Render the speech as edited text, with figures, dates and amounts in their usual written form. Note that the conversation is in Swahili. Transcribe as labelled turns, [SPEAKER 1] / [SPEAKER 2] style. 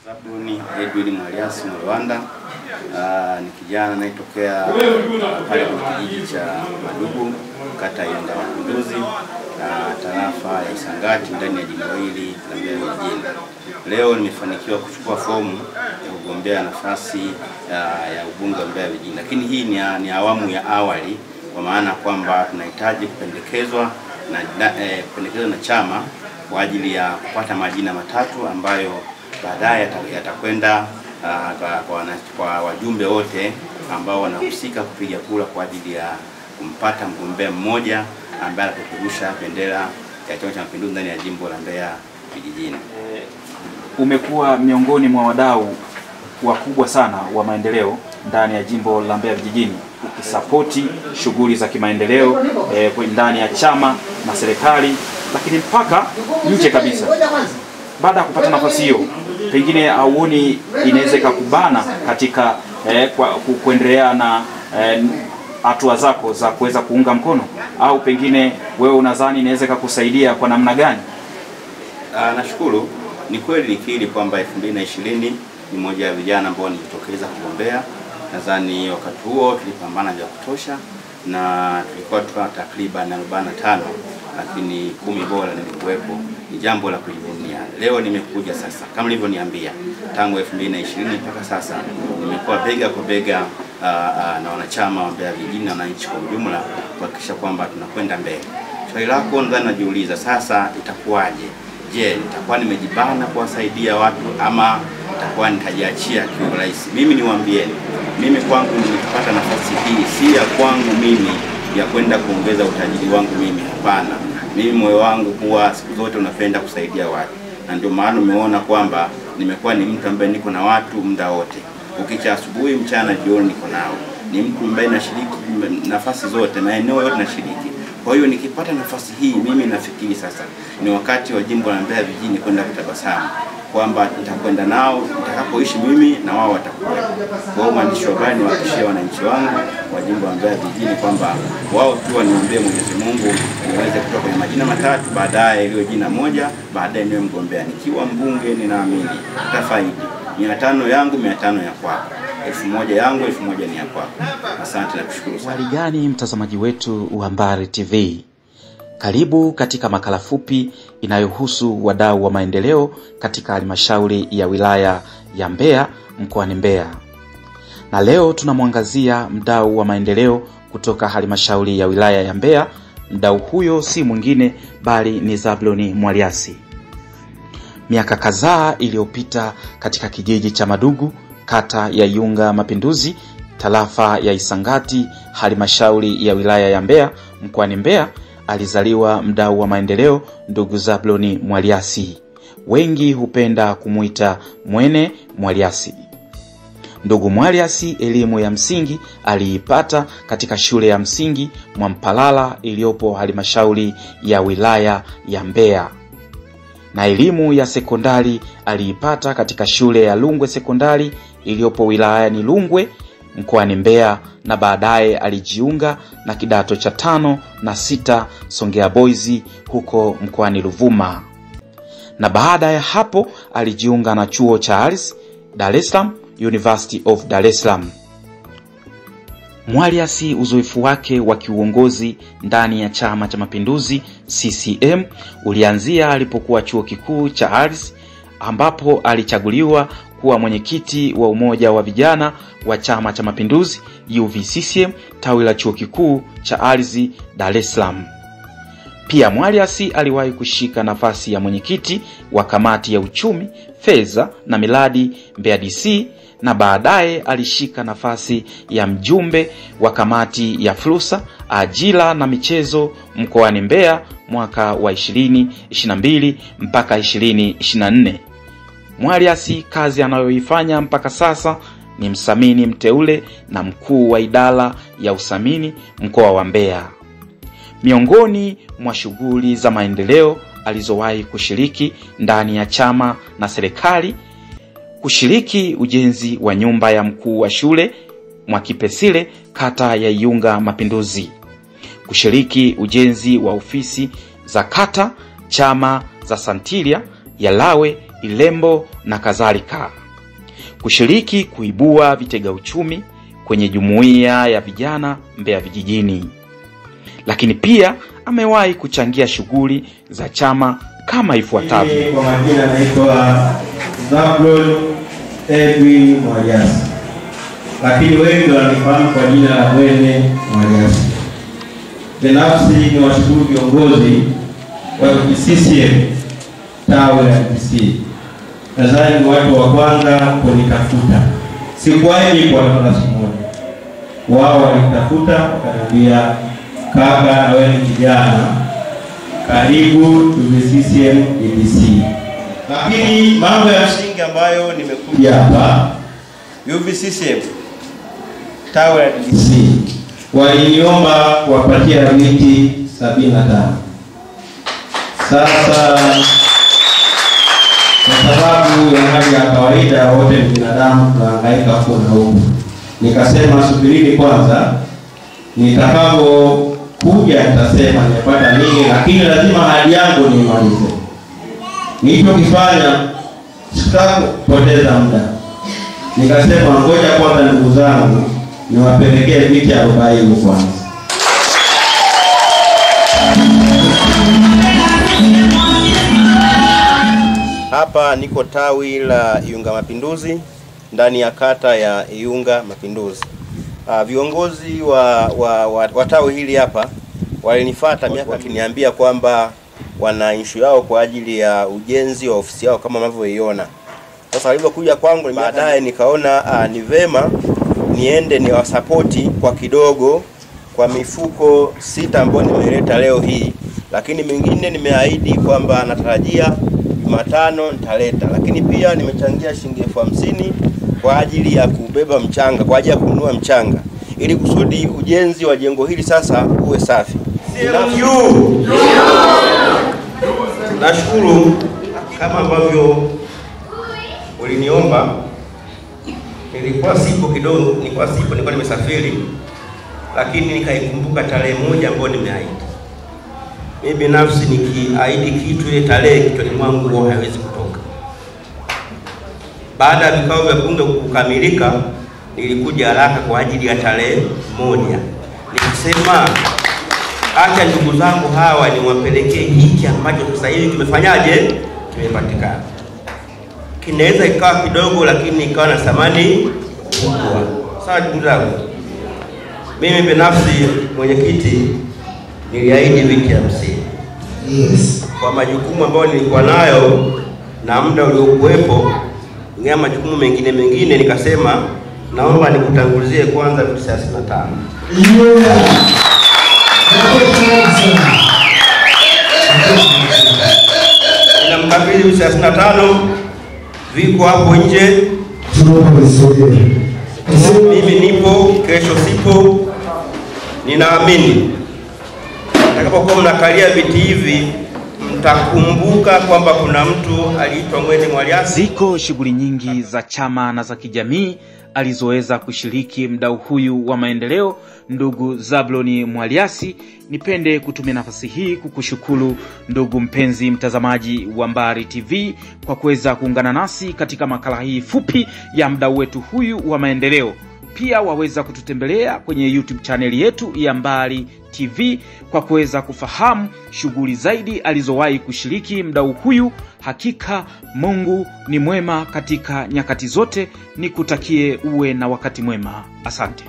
[SPEAKER 1] Zabuloni Edwin Mwaliasi Rwanda. Ni kijana anayetokea pale kwenye kijiji cha Madugu, kata ya Mapinduzi, tarafa ya Isangati, ndani ya jimbo hili la Mbeya mjini. Leo nimefanikiwa kuchukua fomu ya kugombea nafasi ya ubunge wa Mbeya mjini. Lakini hii ni awamu ya awali, kwa maana kwamba tunahitaji kupendekezwa na chama kwa ajili ya kupata majina matatu ambayo baadaye yatakwenda kwa wajumbe wote ambao wanahusika kupiga kura kwa ajili ya kumpata mgombea mmoja ambaye atapeperusha bendera ya Chama cha Mapinduzi ndani ya jimbo la Mbeya vijijini.
[SPEAKER 2] Umekuwa miongoni mwa wadau wakubwa sana wa maendeleo ndani ya jimbo la Mbeya vijijini, ukisapoti shughuli za kimaendeleo ndani ya chama na serikali, lakini mpaka nje kabisa. Baada ya kupata nafasi hiyo, pengine auoni inaweza kukubana katika kuendelea na hatua zako za kuweza kuunga mkono, au pengine wewe unadhani inaweza kukusaidia kwa namna gani?
[SPEAKER 1] Nashukuru. Ni kweli nikiri kwamba 2020 ni mmoja ya vijana ambao nilijitokeza kugombea. Nadhani wakati huo tulipambana vya kutosha na tulikuwa takriban 45, lakini 10 bora nilikuwepo. Ni jambo la kujivunia. Leo nimekuja sasa, kama nilivyoniambia, tangu 2020 mpaka sasa nimekuwa bega kwa bega na wanachama wa Mbeya vijijini na wananchi kwa ujumla kuhakikisha kwamba tunakwenda mbele. Swali lako nadhani najiuliza sasa itakuwaje? Je, nitakuwa nimejibana kuwasaidia watu ama nitakuwa nitajiachia kiurahisi? Mimi niwaambieni, mimi kwangu nimepata nafasi hii si ya kwangu mimi ya kwenda kuongeza utajiri wangu mimi, hapana. Mimi moyo wangu kuwa siku zote unapenda kusaidia watu, na ndio maana umeona kwamba nimekuwa ni mtu ambaye niko na watu muda wote, ukicha asubuhi, mchana, jioni niko nao. Ni mtu ambaye nashiriki nafasi zote, maeneo yote nashiriki. Kwa hiyo nikipata nafasi hii, mimi nafikiri sasa ni wakati wa jimbo la Mbeya vijijini kwenda kutabasamu kwamba nitakwenda nao nitakapoishi mimi na wao watakuwa. Kwa hiyo mwandishi wa habari niwahakikishie wananchi wangu wa jimbo la Mbeya vijijini kwamba wao tu niombe Mwenyezi Mungu niweze kutoka kwenye majina matatu, baadaye ile jina moja, baadaye niwe mgombea. Nikiwa mbunge ninaamini tafaidi 500 yangu 500 ya kwako, 1000 yangu 1000 ni ya kwako. Asante na kushukuru sana.
[SPEAKER 2] Habari gani mtazamaji wetu wa Mbari TV? Karibu katika makala fupi inayohusu wadau wa maendeleo katika halmashauri ya wilaya ya Mbeya mkoani Mbeya. Na leo tunamwangazia mdau wa maendeleo kutoka halmashauri ya wilaya ya Mbeya. Mdau huyo si mwingine bali ni Zabuloni Mwaliasi. Miaka kadhaa iliyopita katika kijiji cha Madugu, kata ya Iunga Mapinduzi, tarafa ya Isangati, halmashauri ya wilaya ya Mbeya mkoani Mbeya, alizaliwa mdau wa maendeleo ndugu Zabuloni Mwaliasi. Wengi hupenda kumuita Mwene Mwaliasi. Ndugu Mwaliasi elimu ya msingi aliipata katika shule ya msingi Mwampalala iliyopo halmashauri ya wilaya ya Mbeya, na elimu ya sekondari aliipata katika shule ya Lungwe sekondari iliyopo wilayani Lungwe mkoani Mbeya, na baadaye alijiunga na kidato cha 5 na 6 Songea Boys huko mkoani Ruvuma, na baada ya hapo alijiunga na chuo cha ALIS Dar es Salaam, University of Dar es Salaam. Mwaliasi uzoefu wake wa kiuongozi ndani ya Chama cha Mapinduzi CCM ulianzia alipokuwa chuo kikuu cha ALIS, ambapo alichaguliwa kuwa mwenyekiti wa umoja wa vijana wa Chama cha Mapinduzi UVCCM tawi la chuo kikuu cha ALIS Dar es Salaam. Pia Mwaliasi aliwahi kushika nafasi ya mwenyekiti wa kamati ya uchumi, fedha na miradi Mbeya DC, na baadaye alishika nafasi ya mjumbe wa kamati ya fursa, ajira na michezo mkoani Mbeya mwaka wa 2022 mpaka 2024. Mwaliasi kazi anayoifanya mpaka sasa ni msamini mteule na mkuu wa idara ya usamini mkoa wa Mbeya. Miongoni mwa shughuli za maendeleo alizowahi kushiriki ndani ya chama na serikali, kushiriki ujenzi wa nyumba ya mkuu wa shule Mwakipesile kata ya Iunga Mapinduzi, kushiriki ujenzi wa ofisi za kata, chama za Santilia ya Lawe, Ilembo na kadhalika. Kushiriki kuibua vitega uchumi kwenye jumuiya ya vijana Mbeya vijijini. Lakini pia amewahi kuchangia shughuli za chama kama ifuatavyo.
[SPEAKER 3] Kwa majina naitwa Zablon Edwin Mwaliasi, lakini wengi wananifahamu kwa jina la Mwene Mwaliasi. Binafsi ni washukuru viongozi wa CCM tawi la DC. Nadhani ni watu wa kwanza kunitafuta. Sikuwahi kwa nafasi moja. Wao walitafuta wakaniambia, kaka na wewe kijana, karibu CCM DC. Lakini mambo ya msingi ambayo nimekuja hapa UVCCM tawi la DC waliniomba kuwapatia viti 75. Sasa kwa sababu ya hali ya kawaida, wote ni binadamu, tunahangaika huko na huko, nikasema subirini kwanza, nitakapokuja nitasema nimepata nini, lakini lazima hali yangu niimalize. Nilichokifanya, sitaki kupoteza muda, nikasema ngoja kwanza ndugu zangu niwapelekee viti 40 kwanza.
[SPEAKER 1] Hapa niko tawi la Iunga Mapinduzi ndani ya kata ya Iunga Mapinduzi. Viongozi wa tawi hili hapa walinifuata miaka wakiniambia kwamba wana issue yao kwa ajili ya ujenzi wa ofisi yao kama mnavyoiona. Sasa walipokuja kwangu baadaye nikaona ni vema niende niwasapoti kwa kidogo kwa mifuko 6 ambayo nimeleta leo hii, lakini mingine nimeahidi kwamba natarajia Jumatano nitaleta. Lakini pia nimechangia shilingi 50,000 kwa ajili ya kubeba mchanga, kwa ajili ya kununua mchanga ili kusudi ujenzi wa jengo hili sasa uwe safi. Nashukuru kama ambavyo uliniomba. Nilikuwa nimesafiri, lakini nikaikumbuka tarehe moja ambayo nimeahidi. Mimi binafsi nikiahidi kitu, ile tarehe kichwani mwangu huwa haiwezi kutoka. Baada ya vikao vya bunge kukamilika, nilikuja haraka kwa ajili ya tarehe moja. Nikasema acha ndugu zangu hawa niwapelekee hiki ambacho sasa hivi kimefanyaje, kimepatikana. Kinaweza ikawa kidogo, lakini ikawa na thamani kubwa. Sawa ndugu zangu, mimi binafsi mwenyekiti niliahidi viti 50. Yes. Kwa majukumu ambayo nilikuwa nayo na muda uliokuwepo, ngea majukumu mengine nikasema naomba nikutangulizie kwanza viti 35. Yeah. Ninamkabidhi viti 35 viko hapo nje. Mimi nipo, kesho sipo. Ninaamini mtakapokuwa mnakalia viti hivi mtakumbuka kwamba kuna mtu aliitwa Mwene Mwaliasi.
[SPEAKER 2] Ziko shughuli nyingi za chama na za kijamii alizoweza kushiriki mdau huyu wa maendeleo, ndugu Zablon Mwaliasi. Nipende kutumia nafasi hii kukushukuru ndugu mpenzi mtazamaji wa Mbari TV kwa kuweza kuungana nasi katika makala hii fupi ya mdau wetu huyu wa maendeleo. Pia waweza kututembelea kwenye YouTube channel yetu ya Mbari TV kwa kuweza kufahamu shughuli zaidi alizowahi kushiriki mdau huyu. Hakika Mungu ni mwema katika nyakati zote. Nikutakie uwe na wakati mwema. Asante.